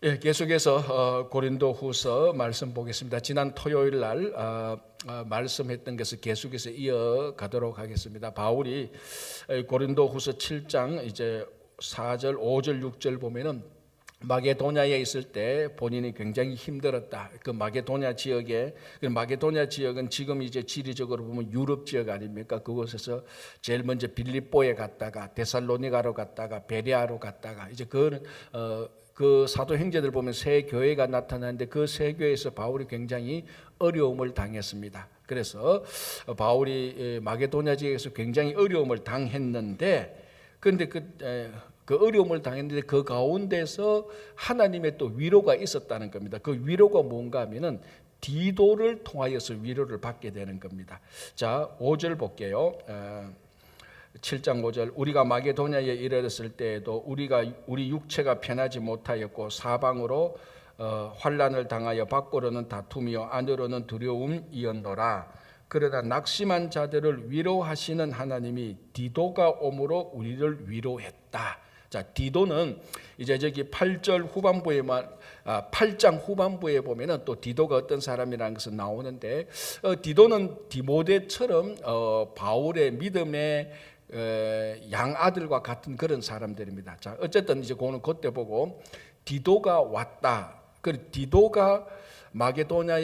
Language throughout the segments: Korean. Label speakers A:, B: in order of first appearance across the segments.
A: 계속해서 고린도후서 말씀 보겠습니다. 지난 토요일 날 말씀했던 것을 계속해서 이어가도록 하겠습니다. 바울이 고린도후서 7장 이제 4절, 5절, 6절 보면은 마게도냐에 있을 때 본인이 굉장히 힘들었다. 그 마게도냐 지역은 지금 이제 지리적으로 보면 유럽 지역 아닙니까? 그곳에서 제일 먼저 빌립보에 갔다가 데살로니가로 갔다가 베레아로 갔다가 이제 그 사도행전을 보면 세 교회가 나타나는데 그 세 교회에서 바울이 굉장히 어려움을 당했습니다. 그래서 바울이 마게도냐 지역에서 굉장히 어려움을 당했는데, 그런데 그 어려움을 당했는데 그 가운데서 하나님의 또 위로가 있었다는 겁니다. 그 위로가 뭔가 하면은 디도를 통하여서 위로를 받게 되는 겁니다. 자, 5절 볼게요. 7장 5절, 우리가 마게도냐에 이르렀을 때에도 우리 육체가 편하지 못하였고 사방으로 환난을 당하여 밖으로는 다툼이요 안으로는 두려움이었노라. 그러나 낙심한 자들을 위로하시는 하나님이 디도가 오므로 우리를 위로했다. 자, 디도는 이제 저기 8장 후반부에 보면은 또 디도가 어떤 사람이라는 것은 나오는데, 디도는 디모데처럼 바울의 믿음의 양아들과 같은 그런 사람들입니다. 자, 어쨌든 이제 그때 보고 디도가 왔다. 그 디도가 마게도냐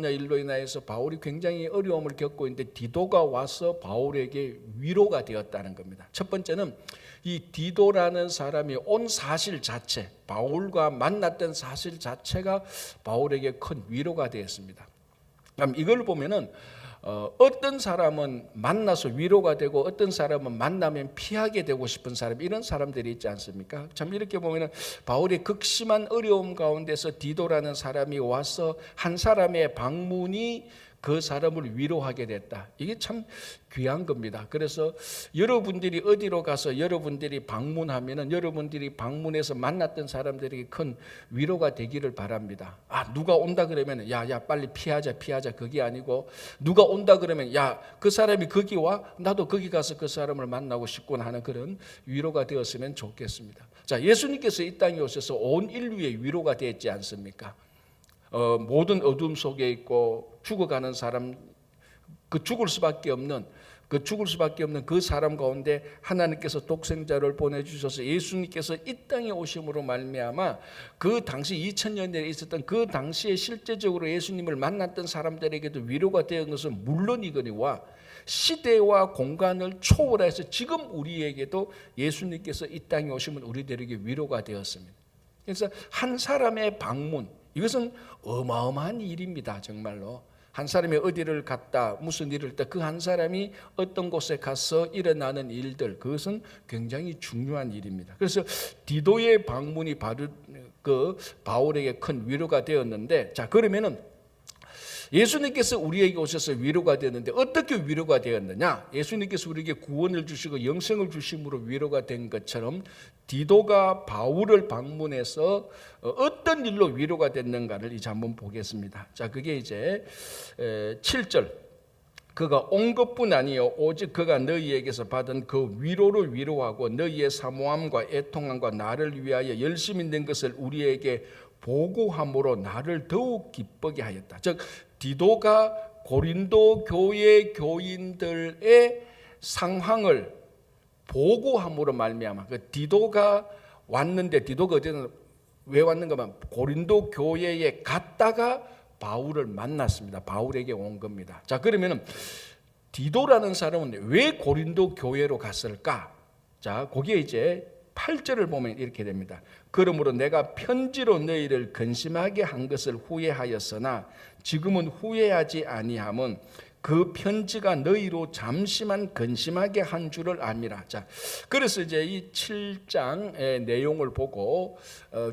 A: 일로 인하여서 바울이 굉장히 어려움을 겪고 있는데 디도가 와서 바울에게 위로가 되었다는 겁니다. 첫 번째는 이 디도라는 사람이 온 사실 자체, 바울과 만났던 사실 자체가 바울에게 큰 위로가 되었습니다. 그럼 이걸 보면은 어떤 사람은 만나서 위로가 되고 어떤 사람은 만나면 피하게 되고 싶은 사람, 이런 사람들이 있지 않습니까? 참 이렇게 보면은 바울의 극심한 어려움 가운데서 디도라는 사람이 와서 한 사람의 방문이 그 사람을 위로하게 됐다. 이게 참 귀한 겁니다. 그래서 여러분들이 어디로 가서 여러분들이 방문하면은 여러분들이 방문해서 만났던 사람들에게 큰 위로가 되기를 바랍니다. 누가 온다 그러면 야 빨리 피하자. 그게 아니고, 누가 온다 그러면 야 그 사람이 거기 와, 나도 거기 가서 그 사람을 만나고 싶구나 하는 그런 위로가 되었으면 좋겠습니다. 자, 예수님께서 이 땅에 오셔서 온 인류의 위로가 되었지 않습니까? 모든 어둠 속에 있고 죽어가는 사람, 그 죽을 수밖에 없는 그 사람 가운데 하나님께서 독생자를 보내주셔서 예수님께서 이 땅에 오심으로 말미암아 그 당시 2000년 전에 있었던 그 당시에 실제적으로 예수님을 만났던 사람들에게도 위로가 되는 것은 물론이거니와 시대와 공간을 초월해서 지금 우리에게도 예수님께서 이 땅에 오시면 우리들에게 위로가 되었습니다. 그래서 한 사람의 방문, 이것은 어마어마한 일입니다. 정말로 한 사람이 어디를 갔다 무슨 일을 했다, 그 한 사람이 어떤 곳에 가서 일어나는 일들, 그것은 굉장히 중요한 일입니다. 그래서 디도의 방문이 바울에게 큰 위로가 되었는데, 자, 그러면은 예수님께서 우리에게 오셔서 위로가 되었는데 어떻게 위로가 되었느냐? 예수님께서 우리에게 구원을 주시고 영생을 주심으로 위로가 된 것처럼 디도가 바울을 방문해서 어떤 일로 위로가 됐는가를 이제 한번 보겠습니다. 자, 그게 이제 7절. 그가 온 것뿐 아니요 오직 그가 너희에게서 받은 그 위로를 위로하고 너희의 사모함과 애통함과 나를 위하여 열심히 낸 것을 우리에게 보고함으로 나를 더욱 기쁘게 하였다. 즉 디도가 고린도 교회 교인들의 상황을 보고함으로 말미암아, 그 디도가 왔는데, 디도가 어디는 왜 왔는가 하면 고린도 교회에 갔다가 바울을 만났습니다. 바울에게 온 겁니다. 자, 그러면은 디도라는 사람은 왜 고린도 교회로 갔을까? 자, 거기에 이제 8절을 보면 이렇게 됩니다. 그러므로 내가 편지로 너희를 근심하게 한 것을 후회하였으나 지금은 후회하지 아니함은 그 편지가 너희로 잠시만 근심하게 한 줄을 압니다. 자, 그래서 이제 이 7장의 내용을 보고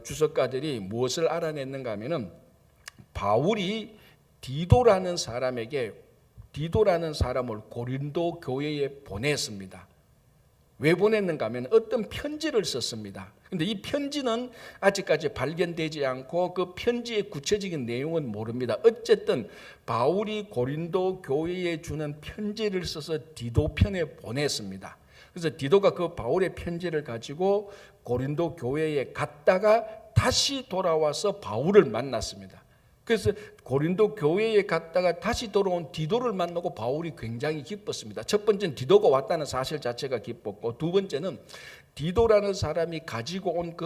A: 주석가들이 무엇을 알아냈는가 하면은 바울이 디도라는 사람을 고린도 교회에 보냈습니다. 왜 보냈는가 하면 어떤 편지를 썼습니다. 그런데 이 편지는 아직까지 발견되지 않고 그 편지의 구체적인 내용은 모릅니다. 어쨌든 바울이 고린도 교회에 주는 편지를 써서 디도 편에 보냈습니다. 그래서 디도가 그 바울의 편지를 가지고 고린도 교회에 갔다가 다시 돌아와서 바울을 만났습니다. 그래서 고린도 교회에 갔다가 다시 돌아온 디도를 만나고 바울이 굉장히 기뻤습니다. 첫 번째는 디도가 왔다는 사실 자체가 기뻤고, 두 번째는 디도라는 사람이 가지고 온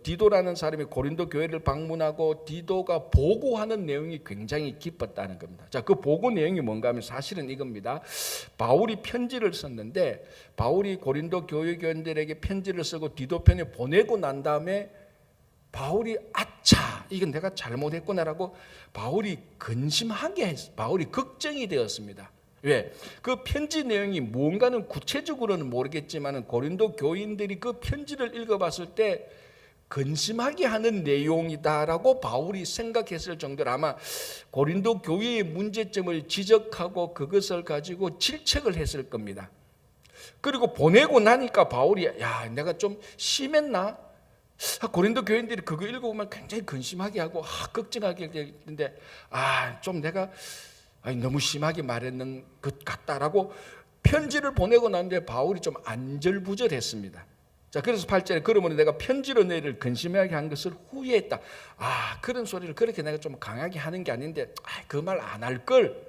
A: 디도라는 사람이 고린도 교회를 방문하고 디도가 보고하는 내용이 굉장히 기뻤다는 겁니다. 자, 그 보고 내용이 뭔가 하면 사실은 이겁니다. 바울이 편지를 썼는데, 바울이 고린도 교회 교인들에게 편지를 쓰고 디도 편에 보내고 난 다음에 바울이 아차, 이건 내가 잘못했구나라고 바울이 근심하게 했어요. 바울이 걱정이 되었습니다. 왜? 그 편지 내용이 뭔가는 구체적으로는 모르겠지만 고린도 교인들이 그 편지를 읽어봤을 때 근심하게 하는 내용이다라고 바울이 생각했을 정도로 아마 고린도 교회의 문제점을 지적하고 그것을 가지고 질책을 했을 겁니다. 그리고 보내고 나니까 바울이 야, 내가 좀 심했나? 고린도 교인들이 그거 읽어보면 굉장히 근심하게 하고 걱정하게 되는데 좀 내가 너무 심하게 말했는 것 같다라고 편지를 보내고 났는데 바울이 좀 안절부절했습니다. 자, 그래서 8절에 그러므로 내가 편지로 너희를 근심하게 한 것을 후회했다. 그런 소리를 그렇게 내가 좀 강하게 하는 게 아닌데 그 말 안 할 걸.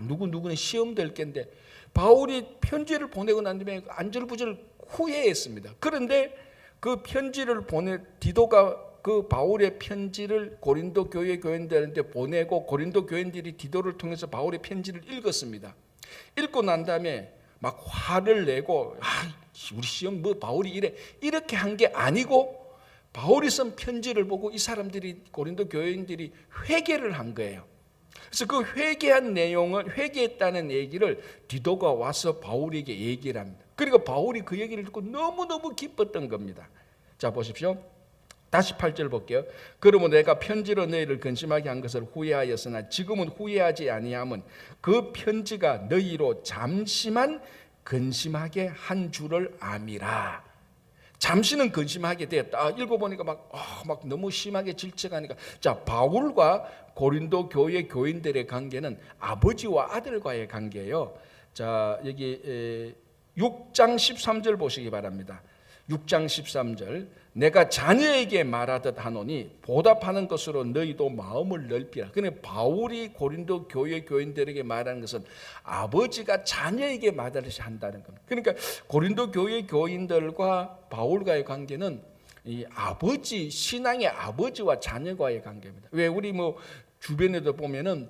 A: 누구는 시험 될 겐데. 바울이 편지를 보내고 난 다음에 안절부절 후회했습니다. 그런데 그 편지를 디도가 그 바울의 편지를 고린도 교회 교인들한테 보내고 고린도 교인들이 디도를 통해서 바울의 편지를 읽었습니다. 읽고 난 다음에 막 화를 내고 우리 시험 바울이 이렇게 한 게 아니고 바울이 쓴 편지를 보고 이 사람들이 고린도 교인들이 회개를 한 거예요. 그래서 그 회개한 내용을 회개했다는 얘기를 디도가 와서 바울에게 얘기를 합니다. 그리고 바울이 그 얘기를 듣고 너무너무 기뻤던 겁니다. 자, 보십시오. 다시 8절 볼게요. 그러면 내가 편지로 너희를 근심하게 한 것을 후회하였으나 지금은 후회하지 아니함은 그 편지가 너희로 잠시만 근심하게 한 줄을 암이라. 잠시는 근심하게 되었다. 읽어보니까 막 너무 심하게 질책하니까. 자, 바울과 고린도 교회 교인들의 관계는 아버지와 아들과의 관계예요. 자, 여기 6장 13절 보시기 바랍니다. 6장 13절 내가 자녀에게 말하듯 하노니 보답하는 것으로 너희도 마음을 넓히라. 그러니까 바울이 고린도 교회 교인들에게 말하는 것은 아버지가 자녀에게 말하듯이 한다는 겁니다. 그러니까 고린도 교회 교인들과 바울과의 관계는 이 아버지, 신앙의 아버지와 자녀과의 관계입니다. 왜 우리 주변에도 보면은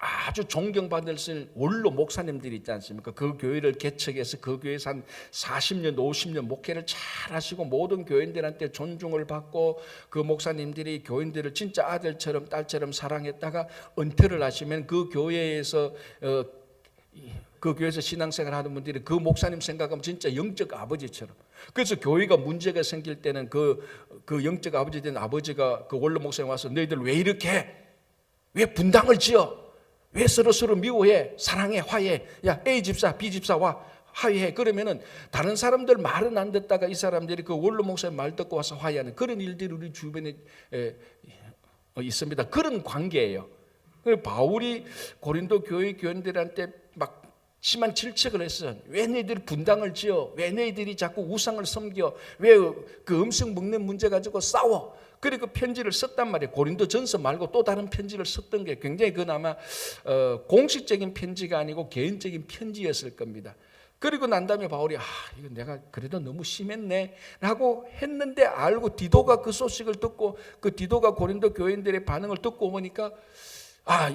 A: 아주 존경받을 원로 목사님들이 있지 않습니까? 그 교회를 개척해서 그 교회에서 한 40년, 50년 목회를 잘 하시고 모든 교인들한테 존중을 받고 그 목사님들이 교인들을 진짜 아들처럼 딸처럼 사랑했다가 은퇴를 하시면 그 교회에서 신앙생활 하는 분들이 그 목사님 생각하면 진짜 영적 아버지처럼. 그래서 교회가 문제가 생길 때는 그 영적 아버지 된 아버지가 그 원로 목사님 와서 너희들 왜 이렇게 해? 왜 분당을 지어? 왜 서로 미워해? 사랑해, 화해해. 야, A 집사, B 집사 와, 화해해. 그러면은 다른 사람들 말은 안 듣다가 이 사람들이 그 원로 목사님 말 듣고 와서 화해하는 그런 일들이 우리 주변에 있습니다. 그런 관계예요. 바울이 고린도 교회 교인들한테 막 심한 질책을 했어요. 왜 너희들이 분당을 지어? 왜 너희들이 자꾸 우상을 섬겨? 왜 그 음식 먹는 문제 가지고 싸워? 그리고 편지를 썼단 말이에요. 고린도전서 말고 또 다른 편지를 썼던 게 굉장히 그건 아마 공식적인 편지가 아니고 개인적인 편지였을 겁니다. 그리고 난 다음에 바울이 이거 내가 그래도 너무 심했네 라고 했는데 알고 디도가 그 소식을 듣고 그 디도가 고린도 교인들의 반응을 듣고 보니까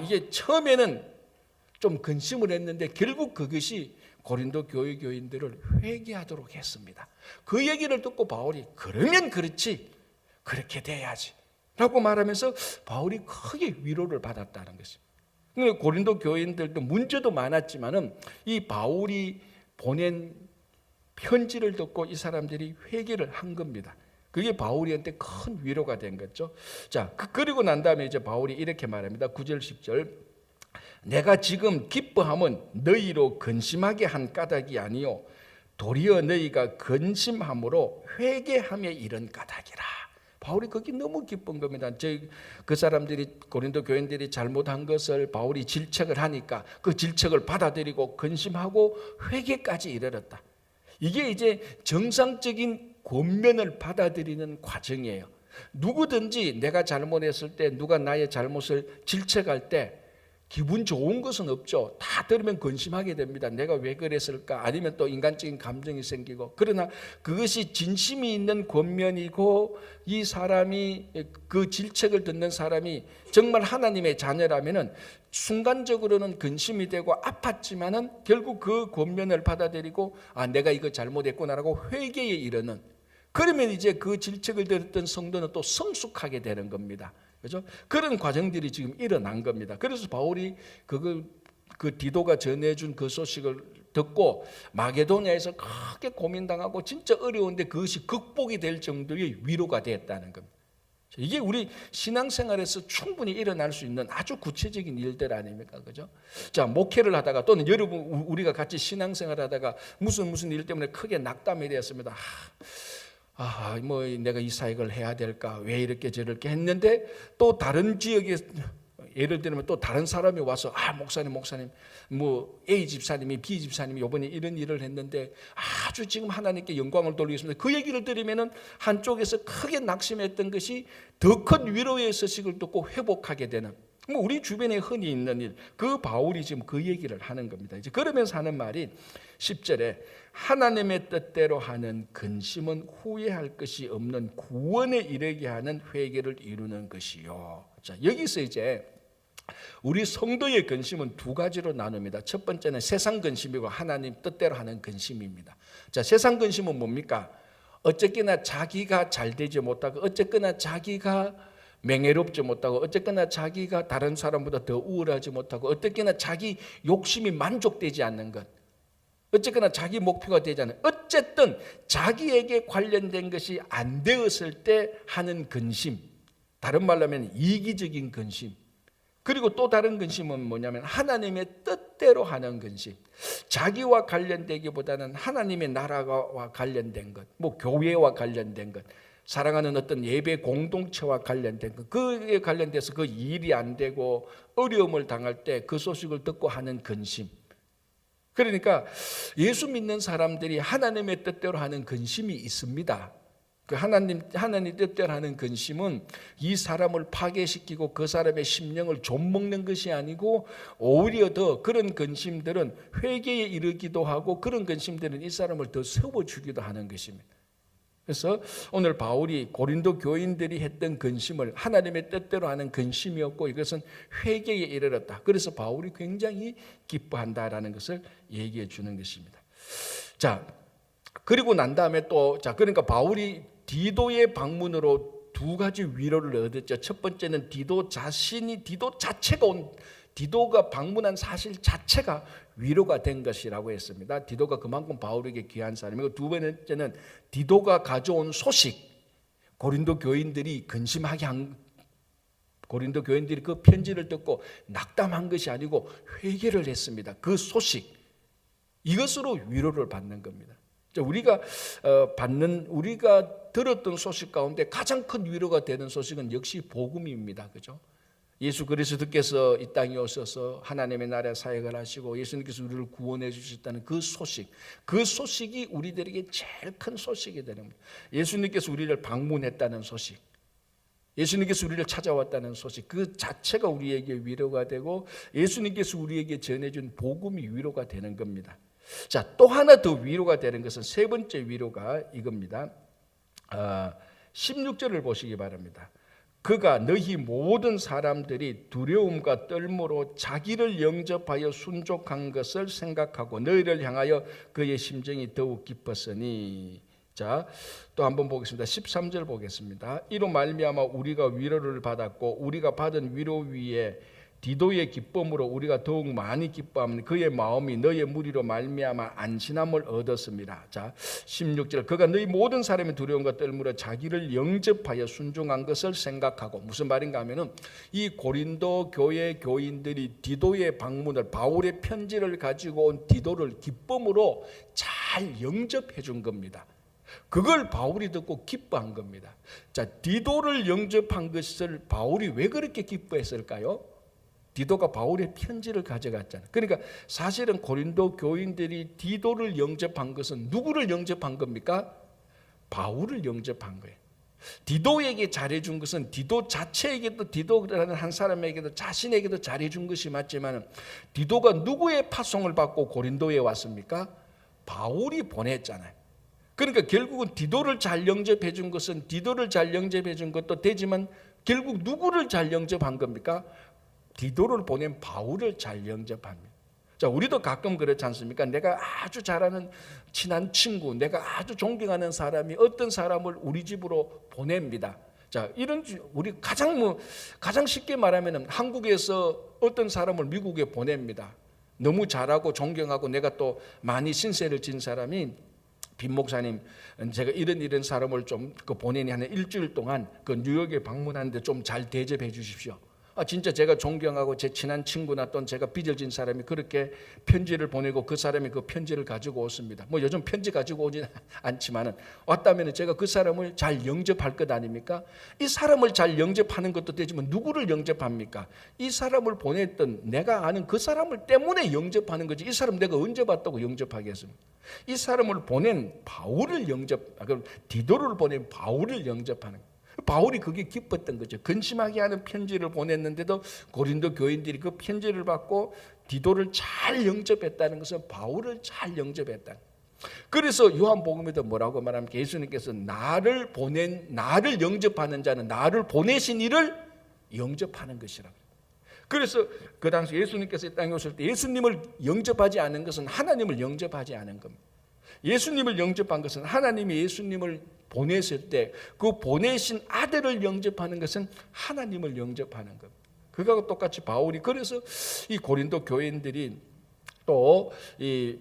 A: 이게 처음에는 좀 근심을 했는데 결국 그것이 고린도 교회 교인들을 회개하도록 했습니다. 그 얘기를 듣고 바울이 그러면 그렇지 그렇게 돼야지 라고 말하면서 바울이 크게 위로를 받았다는 것입니다. 고린도 교인들도 문제도 많았지만은 이 바울이 보낸 편지를 듣고 이 사람들이 회개를 한 겁니다. 그게 바울이한테 큰 위로가 된 거죠. 자, 그리고 난 다음에 이제 바울이 이렇게 말합니다. 9절 10절 내가 지금 기뻐함은 너희로 근심하게 한 까닭이 아니요 도리어 너희가 근심함으로 회개함에 이른 까닭이라. 바울이 거기 너무 기쁜 겁니다. 그 사람들이 고린도 교인들이 잘못한 것을 바울이 질책을 하니까 그 질책을 받아들이고 근심하고 회개까지 이르렀다. 이게 이제 정상적인 권면을 받아들이는 과정이에요. 누구든지 내가 잘못했을 때, 누가 나의 잘못을 질책할 때 기분 좋은 것은 없죠. 다 들으면 근심하게 됩니다. 내가 왜 그랬을까? 아니면 또 인간적인 감정이 생기고. 그러나 그것이 진심이 있는 권면이고, 이 사람이, 그 질책을 듣는 사람이 정말 하나님의 자녀라면은 순간적으로는 근심이 되고 아팠지만은 결국 그 권면을 받아들이고, 아, 내가 이거 잘못했구나라고 회개에 이르는, 그러면 이제 그 질책을 들었던 성도는 또 성숙하게 되는 겁니다. 그죠? 그런 과정들이 지금 일어난 겁니다. 그래서 바울이 그 디도가 전해준 그 소식을 듣고 마게도냐에서 크게 고민당하고 진짜 어려운데 그것이 극복이 될 정도의 위로가 됐다는 겁니다. 이게 우리 신앙생활에서 충분히 일어날 수 있는 아주 구체적인 일들 아닙니까? 그죠? 자, 목회를 하다가 또는 여러분 우리가 같이 신앙생활 하다가 무슨 일 때문에 크게 낙담이 되었습니다. 뭐 내가 이 사역을 해야 될까? 왜 이렇게 저렇게 했는데 또 다른 지역에 예를 들면 또 다른 사람이 와서 목사님 뭐 A 집사님이 B 집사님이 이번에 이런 일을 했는데 아주 지금 하나님께 영광을 돌리겠습니다. 그 얘기를 들으면은 한쪽에서 크게 낙심했던 것이 더 큰 위로의 소식을 듣고 회복하게 되는, 뭐 우리 주변에 흔히 있는 일, 그 바울이 지금 그 얘기를 하는 겁니다. 이제 그러면서 하는 말이 10절에 하나님의 뜻대로 하는 근심은 후회할 것이 없는 구원에 이르게 하는 회개를 이루는 것이요. 자, 여기서 이제 우리 성도의 근심은 두 가지로 나눕니다. 첫 번째는 세상 근심이고 하나님 뜻대로 하는 근심입니다. 자, 세상 근심은 뭡니까? 어쨌거나 자기가 잘 되지 못하고, 어쨌거나 자기가 맹해롭지 못하고, 어쨌거나 자기가 다른 사람보다 더 우월하지 못하고, 어쨌거나 자기 욕심이 만족되지 않는 것, 어쨌거나 자기 목표가 되지 않는, 어쨌든 자기에게 관련된 것이 안 되었을 때 하는 근심, 다른 말로 하면 이기적인 근심. 그리고 또 다른 근심은 뭐냐면 하나님의 뜻대로 하는 근심. 자기와 관련되기보다는 하나님의 나라와 관련된 것, 뭐 교회와 관련된 것, 사랑하는 어떤 예배 공동체와 관련된 것, 그에 관련돼서 그 일이 안 되고 어려움을 당할 때 그 소식을 듣고 하는 근심. 그러니까 예수 믿는 사람들이 하나님의 뜻대로 하는 근심이 있습니다. 그 하나님 뜻대로 하는 근심은 이 사람을 파괴시키고 그 사람의 심령을 좀먹는 것이 아니고, 오히려 더 그런 근심들은 회개에 이르기도 하고, 그런 근심들은 이 사람을 더 세워주기도 하는 것입니다. 그래서 오늘 바울이 고린도 교인들이 했던 근심을 하나님의 뜻대로 하는 근심이었고, 이것은 회개에 이르렀다. 그래서 바울이 굉장히 기뻐한다라는 것을 얘기해 주는 것입니다. 자, 그리고 난 다음에 또, 그러니까 바울이 디도의 방문으로 두 가지 위로를 얻었죠. 첫 번째는 디도 디도가 방문한 사실 자체가 위로가 된 것이라고 했습니다. 디도가 그만큼 바울에게 귀한 사람이고, 두 번째는 디도가 가져온 소식, 고린도 교인들이 근심하게 한, 고린도 교인들이 그 편지를 듣고 낙담한 것이 아니고 회개를 했습니다. 그 소식, 이것으로 위로를 받는 겁니다. 우리가 들었던 소식 가운데 가장 큰 위로가 되는 소식은 역시 복음입니다. 그죠? 예수 그리스도께서 이 땅에 오셔서 하나님의 나라의 사역을 하시고 예수님께서 우리를 구원해 주셨다는 그 소식, 그 소식이 우리들에게 제일 큰 소식이 되는 겁니다. 예수님께서 우리를 방문했다는 소식, 예수님께서 우리를 찾아왔다는 소식, 그 자체가 우리에게 위로가 되고, 예수님께서 우리에게 전해준 복음이 위로가 되는 겁니다. 자, 또 하나 더 위로가 되는 것은 세 번째 위로가 이겁니다. 16절을 보시기 바랍니다. 그가 너희 모든 사람들이 두려움과 떨므로 자기를 영접하여 순종한 것을 생각하고 너희를 향하여 그의 심정이 더욱 깊었으니. 자, 또 한번 보겠습니다. 13절 보겠습니다. 이로 말미암아 우리가 위로를 받았고 우리가 받은 위로 위에 디도의 기쁨으로 우리가 더욱 많이 기뻐하면 그의 마음이 너의 무리로 말미암아 안심함을 얻었습니다. 자, 16절 그가 너희 모든 사람의 두려움과 떨므로 자기를 영접하여 순종한 것을 생각하고, 무슨 말인가 하면은 이 고린도 교회 교인들이 디도의 방문을, 바울의 편지를 가지고 온 디도를 기쁨으로 잘 영접해 준 겁니다. 그걸 바울이 듣고 기뻐한 겁니다. 자, 디도를 영접한 것을 바울이 왜 그렇게 기뻐했을까요? 디도가 바울의 편지를 가져갔잖아요. 그러니까 사실은 고린도 교인들이 디도를 영접한 것은 누구를 영접한 겁니까? 바울을 영접한 거예요. 디도에게 잘해준 것은 디도 자체에게도, 디도라는 한 사람에게도 자신에게도 잘해준 것이 맞지만, 디도가 누구의 파송을 받고 고린도에 왔습니까? 바울이 보냈잖아요. 그러니까 결국은 디도를 잘 영접해 준 것은, 디도를 잘 영접해 준 것도 되지만 결국 누구를 잘 영접한 겁니까? 디도를 보낸 바울을 잘 영접합니다. 자, 우리도 가끔 그렇지 않습니까? 내가 아주 잘하는 친한 친구, 내가 아주 존경하는 사람이 어떤 사람을 우리 집으로 보냅니다. 자, 이런 우리 가장 쉽게 말하면 한국에서 어떤 사람을 미국에 보냅니다. 너무 잘하고 존경하고 내가 또 많이 신세를 진 사람이, 빈 목사님, 제가 이런 사람을 좀 보내니 한 일주일 동안 그 뉴욕에 방문하는데 좀 잘 대접해 주십시오. 진짜 제가 존경하고 제 친한 친구나 또는 제가 빚을 진 사람이 그렇게 편지를 보내고 그 사람이 그 편지를 가지고 오습니다. 뭐 요즘 편지 가지고 오진 않지만은 왔다면 제가 그 사람을 잘 영접할 것 아닙니까? 이 사람을 잘 영접하는 것도 되지만 누구를 영접합니까? 이 사람을 보냈던 내가 아는 그 사람을 때문에 영접하는 거지. 이 사람 내가 언제 봤다고 영접하겠습니까? 이 사람을 보낸 바울을 디도를 보낸 바울을 영접하는 거예요. 바울이 그게 기뻤던 거죠. 근심하게 하는 편지를 보냈는데도 고린도 교인들이 그 편지를 받고 디도를 잘 영접했다는 것은 바울을 잘 영접했다. 그래서 요한복음에도 뭐라고 말합니까? 예수님께서 나를 영접하는 자는 나를 보내신 이를 영접하는 것이라고. 그래서 그 당시 예수님께서 이 땅에 오실 때 예수님을 영접하지 않은 것은 하나님을 영접하지 않은 겁니다. 예수님을 영접한 것은 하나님이 예수님을 보냈을 때 그 보내신 아들을 영접하는 것은 하나님을 영접하는 겁니다. 그거하고 똑같이 바울이, 그래서 이 고린도 교인들이 또 이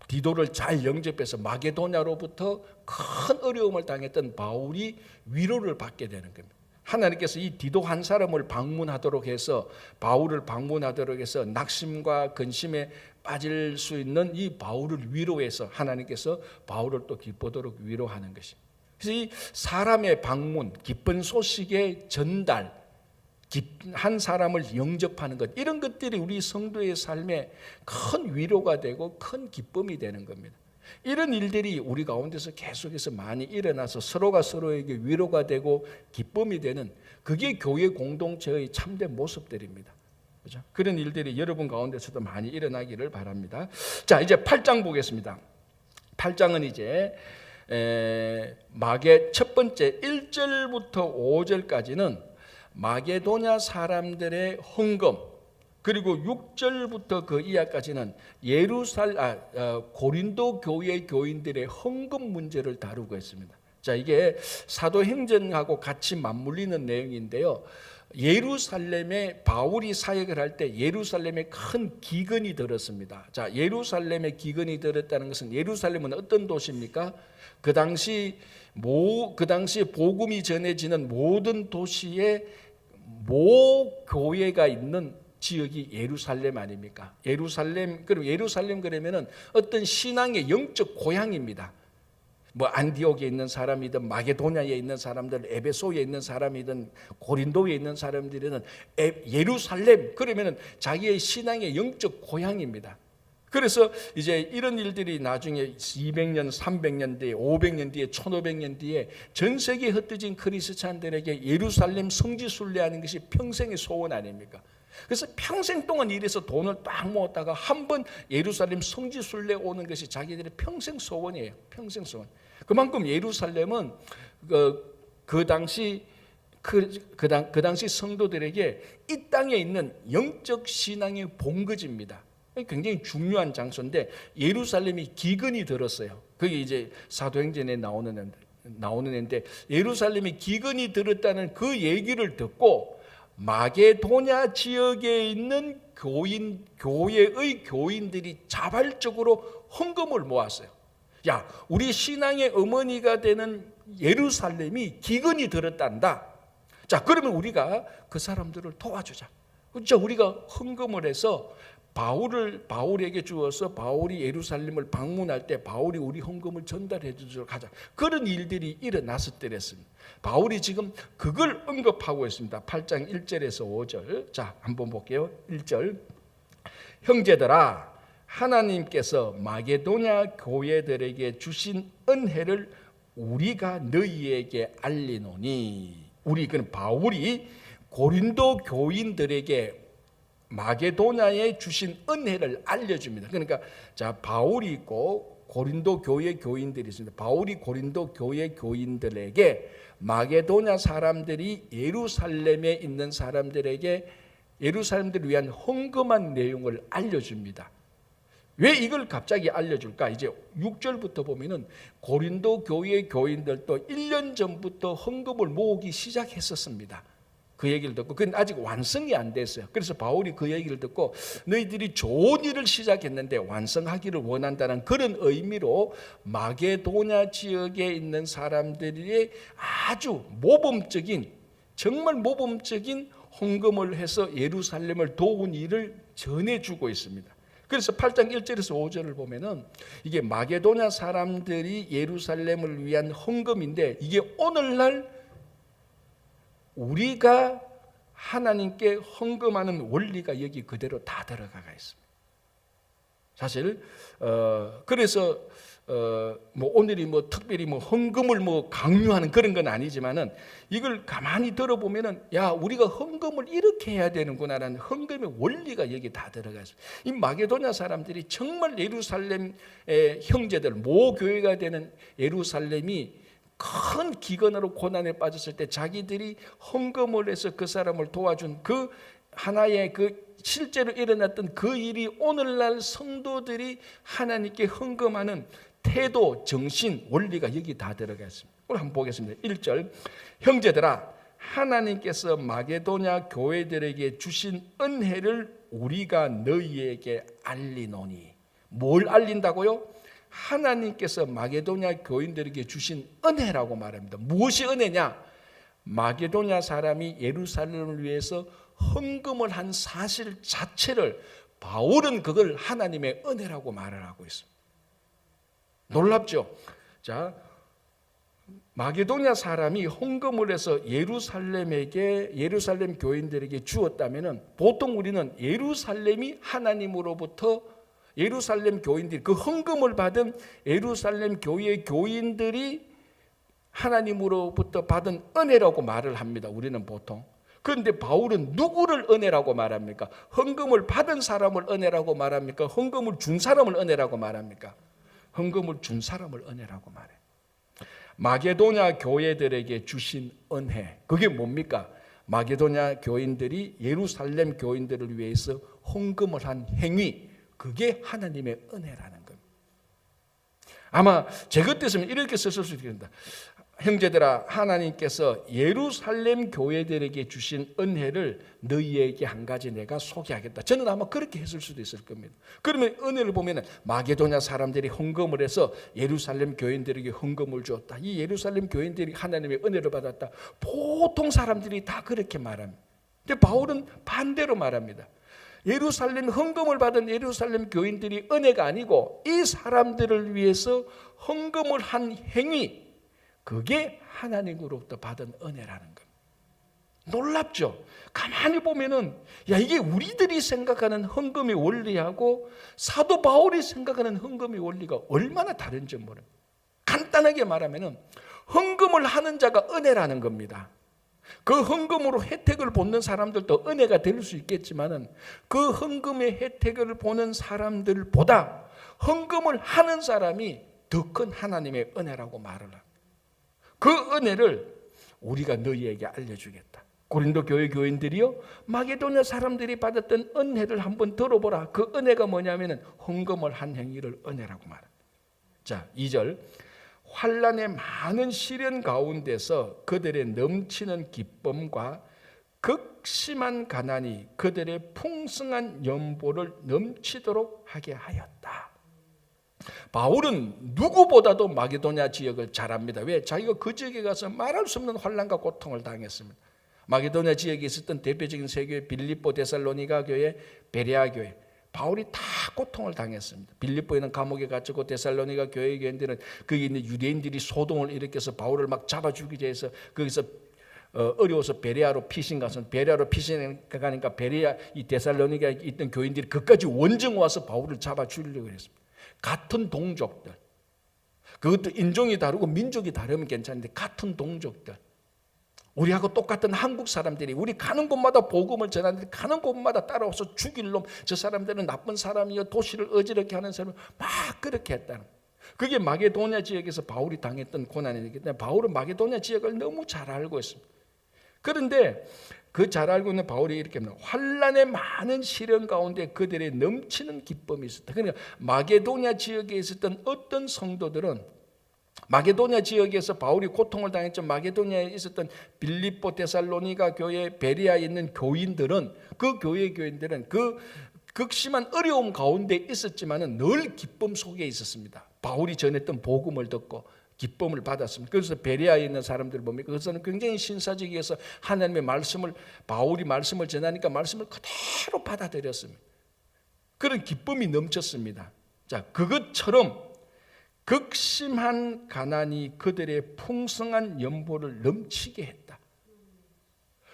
A: 디도를 잘 영접해서 마게도냐로부터 큰 어려움을 당했던 바울이 위로를 받게 되는 겁니다. 하나님께서 이 디도 한 사람을 방문하도록 해서, 바울을 방문하도록 해서 낙심과 근심에 빠질 수 있는 이 바울을 위로해서 하나님께서 바울을 또 기쁘도록 위로하는 것입니다. 그래서 이 사람의 방문, 기쁜 소식의 전달, 한 사람을 영접하는 것, 이런 것들이 우리 성도의 삶에 큰 위로가 되고 큰 기쁨이 되는 겁니다. 이런 일들이 우리 가운데서 계속해서 많이 일어나서 서로가 서로에게 위로가 되고 기쁨이 되는, 그게 교회 공동체의 참된 모습들입니다. 그렇죠? 그런 일들이 여러분 가운데서도 많이 일어나기를 바랍니다. 자, 이제 8장 보겠습니다. 8장은 이제 마게 첫 번째 1절부터 5절까지는 마게도냐 사람들의 헌금, 그리고 6절부터 그 이하까지는 고린도 교회 교인들의 헌금 문제를 다루고 있습니다. 자, 이게 사도행전하고 같이 맞물리는 내용인데요. 예루살렘에 바울이 사역을 할 때 예루살렘에 큰 기근이 들었습니다. 자, 예루살렘에 기근이 들었다는 것은, 예루살렘은 어떤 도시입니까? 그 당시 복음이 전해지는 모든 도시에 교회가 있는 지역이 예루살렘 아닙니까? 예루살렘 그러면은 어떤 신앙의 영적 고향입니다. 뭐 안디옥에 있는 사람이든 마게도냐에 있는 사람들, 에베소에 있는 사람이든 고린도에 있는 사람들은 예루살렘 그러면은 자기의 신앙의 영적 고향입니다. 그래서 이제 이런 일들이 나중에 200년, 300년 뒤에, 500년 뒤에, 1500년 뒤에 전 세계에 흩어진 크리스찬들에게 예루살렘 성지 순례하는 것이 평생의 소원 아닙니까? 그래서 평생 동안 일해서 돈을 딱 모았다가 한번 예루살렘 성지 순례 오는 것이 자기들의 평생 소원이에요. 평생 소원. 그만큼 예루살렘은 그 당시 성도들에게 이 땅에 있는 영적 신앙의 본거지입니다. 굉장히 중요한 장소인데 예루살렘이 기근이 들었어요. 그게 이제 사도행전에 나오는 애인데, 예루살렘이 기근이 들었다는 그 얘기를 듣고 마게도냐 지역에 있는 교회의 교인들이 자발적으로 헌금을 모았어요. 야, 우리 신앙의 어머니가 되는 예루살렘이 기근이 들었단다. 자, 그러면 우리가 그 사람들을 도와주자. 자, 우리가 헌금을 해서 바울에게 주어서 바울이 예루살렘을 방문할 때 바울이 우리 헌금을 전달해 주도록 하자. 그런 일들이 일어났을 때랬습니다. 바울이 지금 그걸 언급하고 있습니다. 8장 1절에서 5절. 자, 한번 볼게요. 1절. 형제들아, 하나님께서 마게도냐 교회들에게 주신 은혜를 우리가 너희에게 알리노니. 그는 바울이 고린도 교인들에게 마게도냐에 주신 은혜를 알려줍니다. 그러니까 자, 바울이 있고 고린도 교회 교인들이 있습니다. 바울이 고린도 교회 교인들에게 마게도냐 사람들이 예루살렘에 있는 사람들에게 예루살렘들을 위한 헌금한 내용을 알려줍니다. 왜 이걸 갑자기 알려줄까? 이제 6절부터 보면은 고린도 교회 교인들도 1년 전부터 헌금을 모으기 시작했었습니다. 그 얘기를 듣고, 그건 아직 완성이 안 됐어요. 그래서 바울이 그 얘기를 듣고 너희들이 좋은 일을 시작했는데 완성하기를 원한다는 그런 의미로 마게도냐 지역에 있는 사람들이 아주 모범적인, 정말 모범적인 헌금을 해서 예루살렘을 도운 일을 전해주고 있습니다. 그래서 8장 1절에서 5절을 보면은 이게 마게도냐 사람들이 예루살렘을 위한 헌금인데 이게 오늘날 우리가 하나님께 헌금하는 원리가 여기 그대로 다 들어가 있습니다. 사실 그래서 뭐 오늘이 뭐 특별히 뭐 헌금을 뭐 강요하는 그런 건 아니지만은 이걸 가만히 들어보면은 야, 우리가 헌금을 이렇게 해야 되는구나라는 헌금의 원리가 여기 다 들어가 있습니다. 이 마게도냐 사람들이 정말 예루살렘의 형제들, 모교회가 되는 예루살렘이 큰 기근으로 고난에 빠졌을 때 자기들이 헌금을 해서 그 사람을 도와준 그 하나의 그 실제로 일어났던 그 일이 오늘날 성도들이 하나님께 헌금하는 태도, 정신, 원리가 여기 다 들어가 있습니다. 오늘 한번 보겠습니다. 1절. 형제들아, 하나님께서 마게도냐 교회들에게 주신 은혜를 우리가 너희에게 알리노니. 뭘 알린다고요? 하나님께서 마게도냐 교인들에게 주신 은혜라고 말합니다. 무엇이 은혜냐? 마게도냐 사람이 예루살렘을 위해서 헌금을 한 사실 자체를 바울은 그걸 하나님의 은혜라고 말을 하고 있습니다. 놀랍죠? 자, 마게도냐 사람이 헌금을 해서 예루살렘 교인들에게 주었다면은 보통 우리는 예루살렘이 하나님으로부터 예루살렘 교인들이 그 헌금을 받은 예루살렘 교회 교인들이 하나님으로부터 받은 은혜라고 말을 합니다. 우리는 보통. 그런데 바울은 누구를 은혜라고 말합니까? 헌금을 받은 사람을 은혜라고 말합니까? 헌금을 준 사람을 은혜라고 말합니까? 헌금을 준 사람을 은혜라고 말해. 마게도냐 교회들에게 주신 은혜, 그게 뭡니까? 마게도냐 교인들이 예루살렘 교인들을 위해서 헌금을 한 행위, 그게 하나님의 은혜라는 겁니다. 아마 제 같았으면 이렇게 썼을 수도 있겠습니다. 형제들아, 하나님께서 예루살렘 교회들에게 주신 은혜를 너희에게 한 가지 내가 소개하겠다. 저는 아마 그렇게 했을 수도 있을 겁니다. 그러면 은혜를 보면 마게도냐 사람들이 헌금을 해서 예루살렘 교인들에게 헌금을 주었다. 이 예루살렘 교인들이 하나님의 은혜를 받았다. 보통 사람들이 다 그렇게 말합니다. 근데 바울은 반대로 말합니다. 예루살렘 헌금을 받은 예루살렘 교인들이 은혜가 아니고 이 사람들을 위해서 헌금을 한 행위, 그게 하나님으로부터 받은 은혜라는 겁니다. 놀랍죠? 가만히 보면은 이게 우리들이 생각하는 헌금의 원리하고 사도 바울이 생각하는 헌금의 원리가 얼마나 다른지 모릅니다. 간단하게 말하면은 헌금을 하는 자가 은혜라는 겁니다. 그 헌금으로 혜택을 보는 사람들도 은혜가 될 수 있겠지만은 그 헌금의 혜택을 보는 사람들보다 헌금을 하는 사람이 더 큰 하나님의 은혜라고 말을 합니다. 그 은혜를 우리가 너희에게 알려주겠다. 고린도 교회 교인들이요, 마게도냐 사람들이 받았던 은혜를 한번 들어보라. 그 은혜가 뭐냐면은 헌금을 한 행위를 은혜라고 말합니다. 자, 2절. 환난의 많은 시련 가운데서 그들의 넘치는 기쁨과 극심한 가난이 그들의 풍성한 연보를 넘치도록 하게 하였다. 바울은 누구보다도 마게도냐 지역을 잘 압니다. 왜? 자기가 그 지역에 가서 말할 수 없는 환난과 고통을 당했습니다. 마게도냐 지역에 있었던 대표적인 세 교회, 빌립보, 데살로니가 교회, 베레아 교회. 바울이 다 고통을 당했습니다. 빌립보에는 감옥에 갇히고 데살로니가 교회 교인들은 거기 있는 유대인들이 소동을 일으켜서 바울을 막 잡아 죽이자 해서 거기서 어려워서 베레아로 피신 가서 베레아로 피신 가니까 베레아 이 데살로니가에 있던 교인들이 그까지 원정 와서 바울을 잡아 죽이려고 했습니다. 같은 동족들, 그것도 인종이 다르고 민족이 다르면 괜찮은데 같은 동족들, 우리하고 똑같은 한국 사람들이 우리 가는 곳마다 복음을 전하는데 가는 곳마다 따라와서 죽일 놈, 저 사람들은 나쁜 사람이요 도시를 어지럽게 하는 사람, 막 그렇게 했다는 거예요. 그게 마게도냐 지역에서 바울이 당했던 고난이기 때문에 바울은 마게도냐 지역을 너무 잘 알고 있습니다. 그런데 그 잘 알고 있는 바울이 이렇게 합니다. 환난의 많은 시련 가운데 그들의 넘치는 기쁨이 있었다. 그러니까 마게도냐 지역에 있었던 어떤 성도들은, 마게도냐 지역에서 바울이 고통을 당했죠. 마게도냐에 있었던 빌립보, 데살로니가 교회, 베레아에 있는 교인들은, 그 교회 교인들은 그 극심한 어려움 가운데 있었지만은 늘 기쁨 속에 있었습니다. 바울이 전했던 복음을 듣고 기쁨을 받았습니다. 그래서 베레아에 있는 사람들 뭡니까? 그것은 굉장히 신사적이어서 하나님의 말씀을, 바울이 말씀을 전하니까 말씀을 그대로 받아들였습니다. 그런 기쁨이 넘쳤습니다. 자, 그것처럼 극심한 가난이 그들의 풍성한 연보를 넘치게 했다.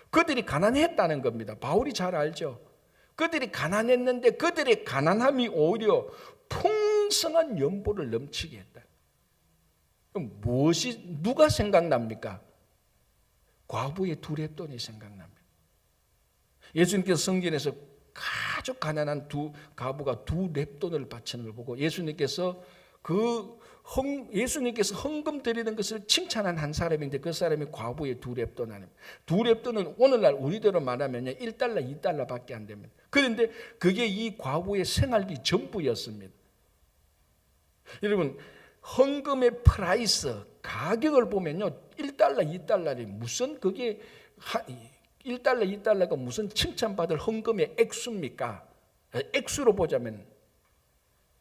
A: 그들이 가난했다는 겁니다. 바울이 잘 알죠. 그들이 가난했는데 그들의 가난함이 오히려 풍성한 연보를 넘치게 했다. 그럼 무엇이, 누가 생각납니까? 과부의 두 렙돈이 생각납니다. 예수님께서 성전에서 아주 가난한 두 과부가 두 렙돈을 바치는 걸 보고 예수님께서 예수님께서 헌금 드리는 것을 칭찬한 한 사람인데 그 사람이 과부의 두 렙돈 아닙니다. 두 렙돈은 오늘날 우리대로 말하면 1달러, 2달러밖에 안 됩니다. 그런데 그게 이 과부의 생활비 전부였습니다. 여러분, 헌금의 프라이스, 가격을 보면요, 1달러, 2달러이 무슨 그게 1달러, 2달러가 무슨 칭찬받을 헌금의 액수입니까? 액수로 보자면.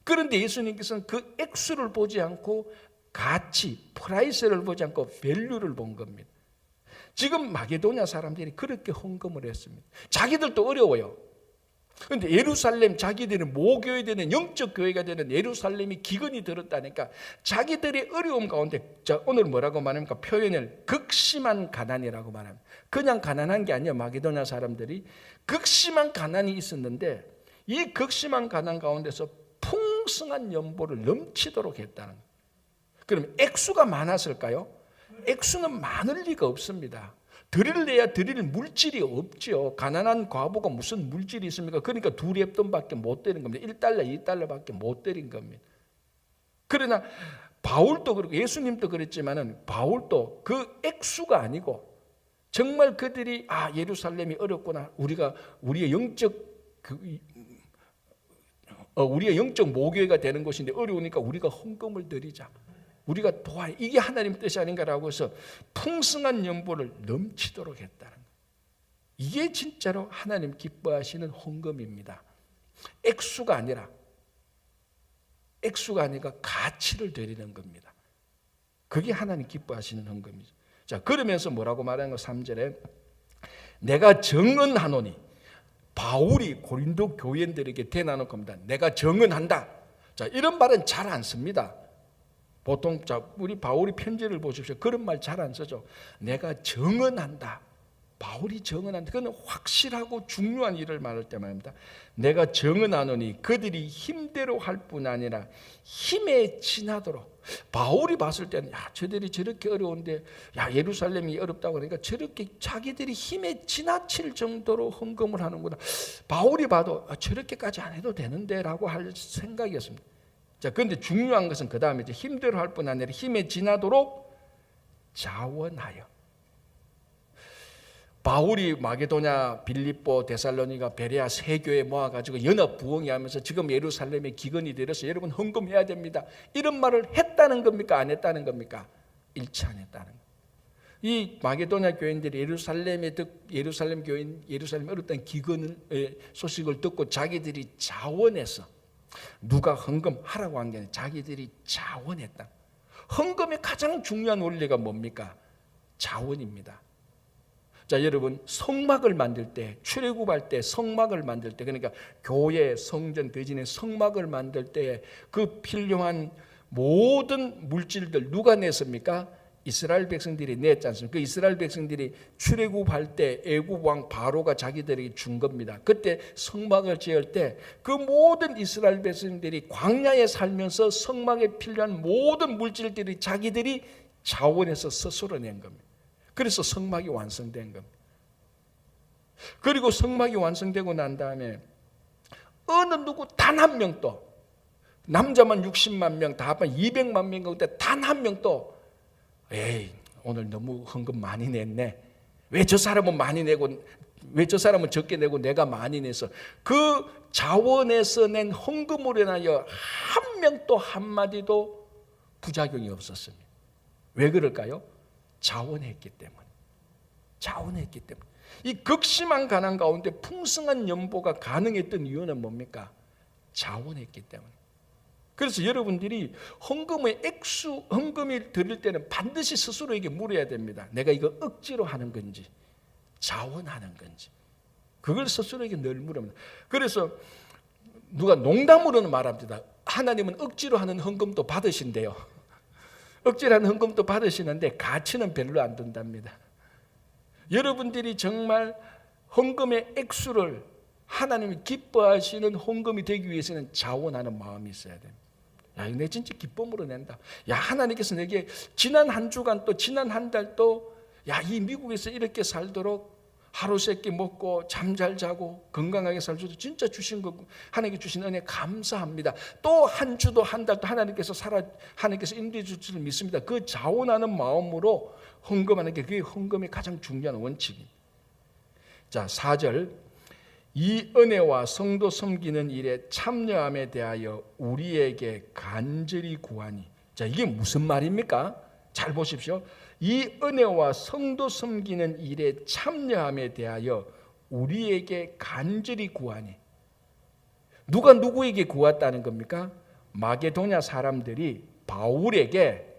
A: 그런데 예수님께서는 그 액수를 보지 않고 가치, 프라이스를 보지 않고 밸류를 본 겁니다. 지금 마게도냐 사람들이 그렇게 헌금을 했습니다. 자기들도 어려워요. 그런데 예루살렘, 자기들이 모교회 되는, 영적 교회가 되는 예루살렘이 기근이 들었다니까 자기들의 어려움 가운데, 자, 오늘 뭐라고 말합니까? 표현을 극심한 가난이라고 말합니다. 그냥 가난한 게 아니에요. 마게도냐 사람들이 극심한 가난이 있었는데 이 극심한 가난 가운데서 풍성한 연보를 넘치도록 했다는 거예요. 그럼 액수가 많았을까요? 액수는 많을 리가 없습니다. 드릴래야 드릴 물질이 없죠. 가난한 과부가 무슨 물질이 있습니까? 그러니까 두 렙돈밖에 못 드린 겁니다. 1달러, 2달러밖에 못 드린 겁니다. 그러나 바울도 그렇고 예수님도 그랬지만은 바울도 그 액수가 아니고 정말 그들이 예루살렘이 어렵구나. 우리의 영적 모교회가 되는 것인데 어려우니까 우리가 헌금을 드리자. 우리가 도와, 이게 하나님 뜻이 아닌가라고 해서 풍성한 연보를 넘치도록 했다는 거예요. 이게 진짜로 하나님 기뻐하시는 헌금입니다. 액수가 아니라 가치를 드리는 겁니다. 그게 하나님 기뻐하시는 헌금이죠. 자, 그러면서 뭐라고 말하는 거? 3절에 내가 정언하노니, 바울이 고린도 교인들에게 대나놓은 겁니다. 내가 정언한다. 자, 이런 말은 잘 안 씁니다. 보통 우리 바울이 편지를 보십시오. 그런 말 잘 안 쓰죠. 내가 정언한다. 바울이 정언한다. 그건 확실하고 중요한 일을 말할 때 말입니다. 내가 정언하노니 그들이 힘대로 할 뿐 아니라 힘에 지나도록. 바울이 봤을 때는 저들이 저렇게 어려운데 예루살렘이 어렵다고 하니까 저렇게 자기들이 힘에 지나칠 정도로 헌금을 하는구나. 바울이 봐도 저렇게까지 안 해도 되는데 라고 할 생각이었습니다. 자, 그런데 중요한 것은 그 다음에 힘대로 할 뿐 아니라 힘에 지나도록 자원하여. 바울이 마게도냐, 빌립보, 데살로니가, 베레아 세 교회 모아가지고 연합 부흥이 하면서 지금 예루살렘에 기근이 들어서 여러분 헌금해야 됩니다. 이런 말을 했다는 겁니까? 안 했다는 겁니까? 일치 안 했다는 겁니다. 이 마게도냐 교인들이 예루살렘 어렵다는 기근을 소식을 듣고 자기들이 자원해서, 누가 헌금하라고 한 게 아니라 자기들이 자원했다. 헌금의 가장 중요한 원리가 뭡니까? 자원입니다. 자, 여러분, 성막을 만들 때, 출애굽할 때 성막을 만들 때, 그러니까 교회, 성전, 대진의 성막을 만들 때 그 필요한 모든 물질들 누가 냈습니까? 이스라엘 백성들이 냈지 않습니까? 그 이스라엘 백성들이 출애굽할 때 애굽 왕 바로가 자기들에게 준 겁니다. 그때 성막을 지을 때 그 모든 이스라엘 백성들이 광야에 살면서 성막에 필요한 모든 물질들이 자기들이 자원해서 스스로 낸 겁니다. 그래서 성막이 완성된 겁니다. 그리고 성막이 완성되고 난 다음에 어느 누구 단 한 명도, 남자만 60만 명, 다 합하면 200만 명 가운데 단 한 명도 에이, 오늘 너무 헌금 많이 냈네, 왜 저 사람은 많이 내고 왜 저 사람은 적게 내고 내가 많이 내서, 그 자원에서 낸 헌금으로 인하여 한 명도 한마디도 부작용이 없었습니다. 왜 그럴까요? 자원했기 때문에. 자원했기 때문에. 이 극심한 가난 가운데 풍성한 연보가 가능했던 이유는 뭡니까? 자원했기 때문에. 그래서 여러분들이 헌금의 액수, 헌금을 드릴 때는 반드시 스스로에게 물어야 됩니다. 내가 이거 억지로 하는 건지 자원하는 건지, 그걸 스스로에게 늘 물어봅니다. 그래서 누가 농담으로는 말합니다. 하나님은 억지로 하는 헌금도 받으신대요. 억지로 하는 헌금도 받으시는데 가치는 별로 안 든답니다. 여러분들이 정말 헌금의 액수를 하나님이 기뻐하시는 헌금이 되기 위해서는 자원하는 마음이 있어야 됩니다. 야, 내 진짜 기쁨으로 낸다. 야, 하나님께서 내게 지난 한 주간 또 지난 한 달 또 야, 이 미국에서 이렇게 살도록 하루 세끼 먹고 잠 잘 자고 건강하게 살수도 진짜 주신 거고 하나님께 주신 은혜 감사합니다. 또 한 주도 한 달도 하나님께서 인도해 줄 줄 믿습니다. 그 자원하는 마음으로 헌금하는 게 그게 헌금의 가장 중요한 원칙입니다. 자, 4절, 이 은혜와 성도 섬기는 일에 참여함에 대하여 우리에게 간절히 구하니. 자, 이게 무슨 말입니까? 잘 보십시오. 이 은혜와 성도 섬기는 일에 참여함에 대하여 우리에게 간절히 구하니. 누가 누구에게 구했다는 겁니까? 마게도냐 사람들이 바울에게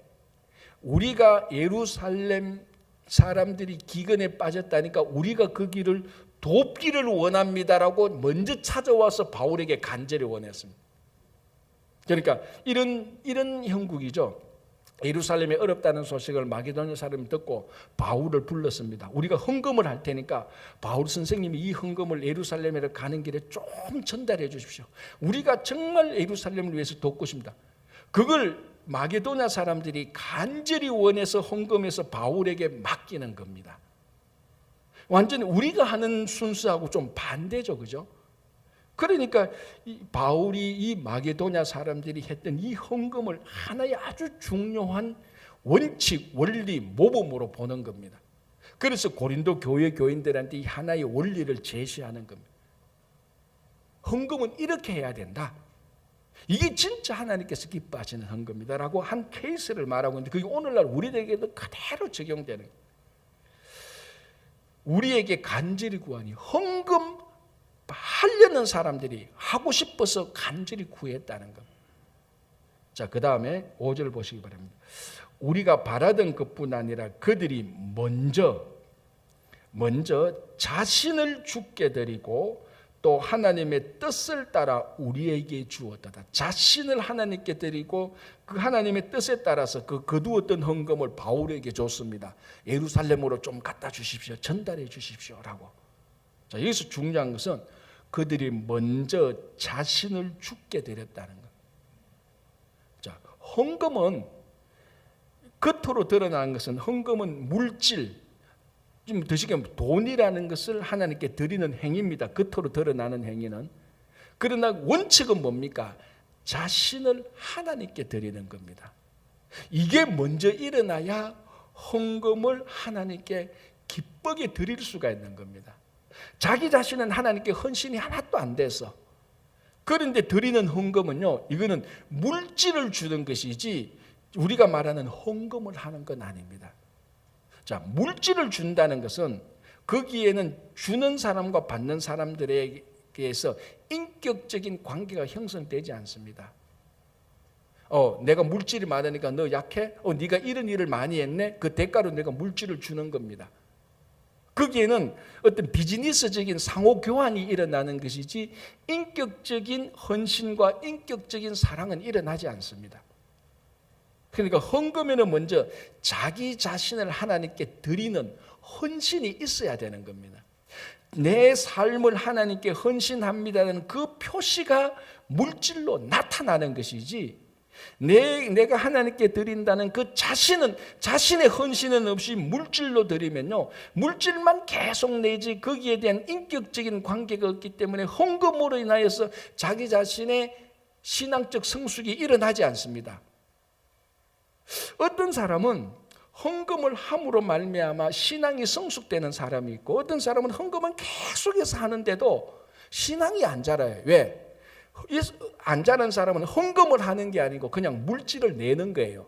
A: 우리가 예루살렘 사람들이 기근에 빠졌다니까 우리가 그 길을 돕기를 원합니다라고 먼저 찾아와서 바울에게 간절히 원했습니다. 그러니까 이런 형국이죠. 예루살렘이 어렵다는 소식을 마게도냐 사람이 듣고 바울을 불렀습니다. 우리가 헌금을 할 테니까 바울 선생님이 이 헌금을 예루살렘에 가는 길에 좀 전달해 주십시오. 우리가 정말 예루살렘을 위해서 돕고 싶습니다. 그걸 마게도냐 사람들이 간절히 원해서 헌금해서 바울에게 맡기는 겁니다. 완전히 우리가 하는 순수하고 좀 반대죠, 그죠? 그러니까 바울이 이 마게도냐 사람들이 했던 이 헌금을 하나의 아주 중요한 원칙, 원리, 모범으로 보는 겁니다. 그래서 고린도 교회 교인들한테 이 하나의 원리를 제시하는 겁니다. 헌금은 이렇게 해야 된다. 이게 진짜 하나님께서 기뻐하시는 헌금이다라고 한 케이스를 말하고 있는데 그게 오늘날 우리에게도 그대로 적용되는 거예요. 우리에게 간절히 구하니, 헌금 하려는 사람들이 하고 싶어서 간절히 구했다는 것. 자, 그 다음에 5절 보시기 바랍니다. 우리가 바라던 것뿐 아니라 그들이 먼저 자신을 주께 드리고 또 하나님의 뜻을 따라 우리에게 주었다. 자신을 하나님께 드리고 그 하나님의 뜻에 따라서 그 거두었던 헌금을 바울에게 줬습니다. 예루살렘으로 좀 갖다 주십시오. 전달해 주십시오라고. 자, 여기서 중요한 것은 그들이 먼저 자신을 주께 드렸다는 것. 자, 헌금은 겉으로 드러나는 것은 헌금은 물질, 좀 더 쉽게 말하면 돈이라는 것을 하나님께 드리는 행위입니다. 겉으로 드러나는 행위는. 그러나 원칙은 뭡니까? 자신을 하나님께 드리는 겁니다. 이게 먼저 일어나야 헌금을 하나님께 기쁘게 드릴 수가 있는 겁니다. 자기 자신은 하나님께 헌신이 하나도 안 돼서, 그런데 드리는 헌금은요, 이거는 물질을 주는 것이지 우리가 말하는 헌금을 하는 건 아닙니다. 자, 물질을 준다는 것은 거기에는 주는 사람과 받는 사람들에게서 인격적인 관계가 형성되지 않습니다. 내가 물질이 많으니까 너 약해? 네가 이런 일을 많이 했네? 그 대가로 내가 물질을 주는 겁니다. 거기에는 어떤 비즈니스적인 상호 교환이 일어나는 것이지 인격적인 헌신과 인격적인 사랑은 일어나지 않습니다. 그러니까 헌금에는 먼저 자기 자신을 하나님께 드리는 헌신이 있어야 되는 겁니다. 내 삶을 하나님께 헌신합니다는 그 표시가 물질로 나타나는 것이지, 내가 하나님께 드린다는 그 자신의 헌신은 없이 물질로 드리면요, 물질만 계속 내지 거기에 대한 인격적인 관계가 없기 때문에 헌금으로 인하여서 자기 자신의 신앙적 성숙이 일어나지 않습니다. 어떤 사람은 헌금을 함으로 말미암아 신앙이 성숙되는 사람이 있고, 어떤 사람은 헌금은 계속해서 하는데도 신앙이 안 자라요. 왜? 안 자란 사람은 헌금을 하는 게 아니고 그냥 물질을 내는 거예요.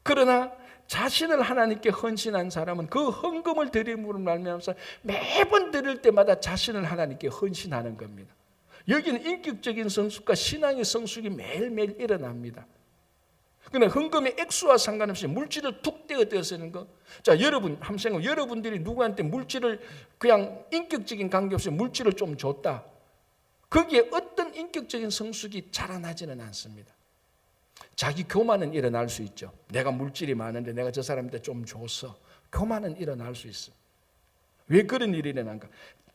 A: 그러나 자신을 하나님께 헌신한 사람은 그 헌금을 드림으로 말미암아서 매번 드릴 때마다 자신을 하나님께 헌신하는 겁니다. 여기는 인격적인 성숙과 신앙의 성숙이 매일매일 일어납니다. 그러나 헌금의 액수와 상관없이 물질을 툭 떼어 쓰는 거. 자, 여러분 한번 생각해. 여러분들이 누구한테 물질을 그냥 인격적인 관계없이 물질을 좀 줬다. 거기에 어떤 인격적인 성숙이 자라나지는 않습니다. 자기 교만은 일어날 수 있죠. 내가 물질이 많은데 내가 저 사람한테 좀 줬어. 교만은 일어날 수 있어요. 왜 그런 일이 일어난가?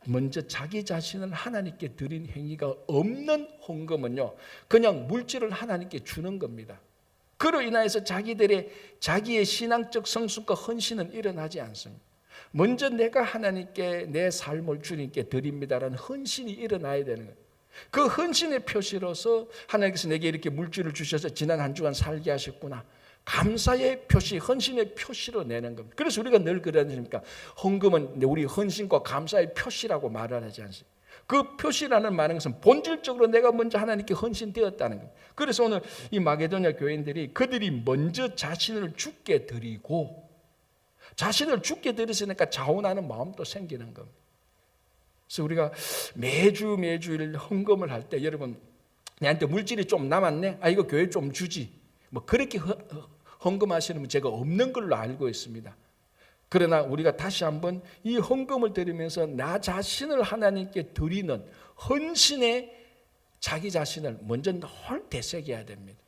A: 먼저 자기 자신을 하나님께 드린 행위가 없는 헌금은요, 그냥 물질을 하나님께 주는 겁니다. 그로 인하여서 자기의 신앙적 성숙과 헌신은 일어나지 않습니다. 먼저 내가 하나님께 내 삶을 주님께 드립니다라는 헌신이 일어나야 되는 거예요. 그 헌신의 표시로서 하나님께서 내게 이렇게 물질을 주셔서 지난 한 주간 살게 하셨구나, 감사의 표시, 헌신의 표시로 내는 겁니다. 그래서 우리가 늘 그러니까 헌금은 우리 헌신과 감사의 표시라고 말을 하지 않습니까? 그 표시라는 말은 것은 본질적으로 내가 먼저 하나님께 헌신되었다는 겁니다. 그래서 오늘 이 마게도냐 교인들이 그들이 먼저 자신을 주께 드리고, 자신을 주께 드렸으니까 자원하는 마음도 생기는 겁니다. 그래서 우리가 매주일 헌금을 할 때, 여러분 내한테 물질이 좀 남았네, 이거 교회 좀 주지, 뭐 그렇게 헌금하시는 분 제가 없는 걸로 알고 있습니다. 그러나 우리가 다시 한번 이 헌금을 드리면서 나 자신을 하나님께 드리는 헌신에 자기 자신을 먼저 늘 되새겨야 됩니다.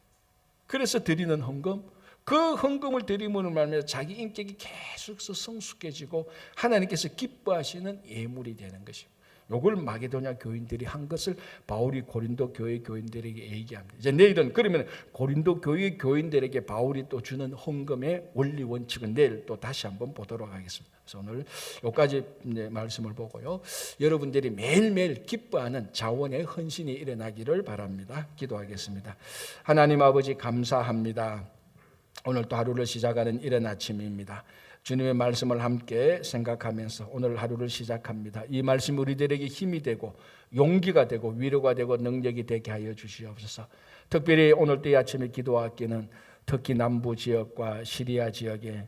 A: 그래서 드리는 헌금, 그 헌금을 드림으로 말미암아 자기 인격이 계속해서 성숙해지고 하나님께서 기뻐하시는 예물이 되는 것입니다. 이걸 마게도냐 교인들이 한 것을 바울이 고린도 교회 교인들에게 얘기합니다. 이제 내일은 그러면 고린도 교회 교인들에게 바울이 또 주는 헌금의 원리 원칙은 내일 또 다시 한번 보도록 하겠습니다. 그래서 오늘 여기까지 말씀을 보고요, 여러분들이 매일매일 기뻐하는 자원의 헌신이 일어나기를 바랍니다. 기도하겠습니다. 하나님 아버지 감사합니다. 오늘 또 하루를 시작하는 이른 아침입니다. 주님의 말씀을 함께 생각하면서 오늘 하루를 시작합니다. 이 말씀이 우리들에게 힘이 되고 용기가 되고 위로가 되고 능력이 되게 하여 주시옵소서. 특별히 오늘 또 이 아침에 기도하기는 특히 남부 지역과 시리아 지역에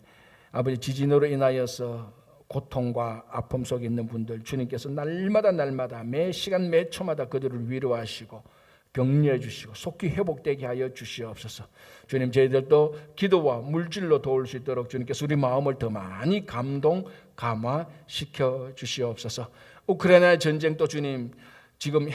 A: 아버지 지진으로 인하여서 고통과 아픔 속에 있는 분들, 주님께서 날마다 매 시간 매 초마다 그들을 위로하시고 격려해 주시고 속히 회복되게 하여 주시옵소서. 주님, 저희들도 기도와 물질로 도울 수 있도록 주님께서 우리 마음을 더 많이 감동 감화시켜 주시옵소서. 우크라이나 전쟁도 주님, 지금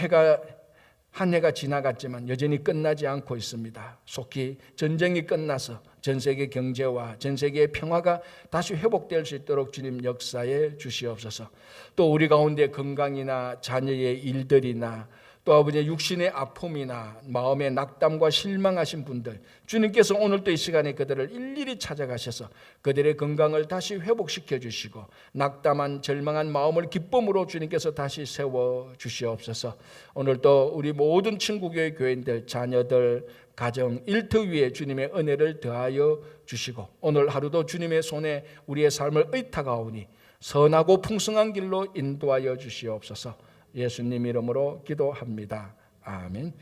A: 한 해가 지나갔지만 여전히 끝나지 않고 있습니다. 속히 전쟁이 끝나서 전 세계 경제와 전 세계의 평화가 다시 회복될 수 있도록 주님 역사해 주시옵소서. 또 우리 가운데 건강이나 자녀의 일들이나 또 아버지의 육신의 아픔이나 마음의 낙담과 실망하신 분들, 주님께서 오늘도 이 시간에 그들을 일일이 찾아가셔서 그들의 건강을 다시 회복시켜 주시고 낙담한 절망한 마음을 기쁨으로 주님께서 다시 세워 주시옵소서. 오늘도 우리 모든 친구교회 교인들, 자녀들, 가정, 일터 위에 주님의 은혜를 더하여 주시고 오늘 하루도 주님의 손에 우리의 삶을 의탁하오니 선하고 풍성한 길로 인도하여 주시옵소서. 예수님 이름으로 기도합니다. 아멘.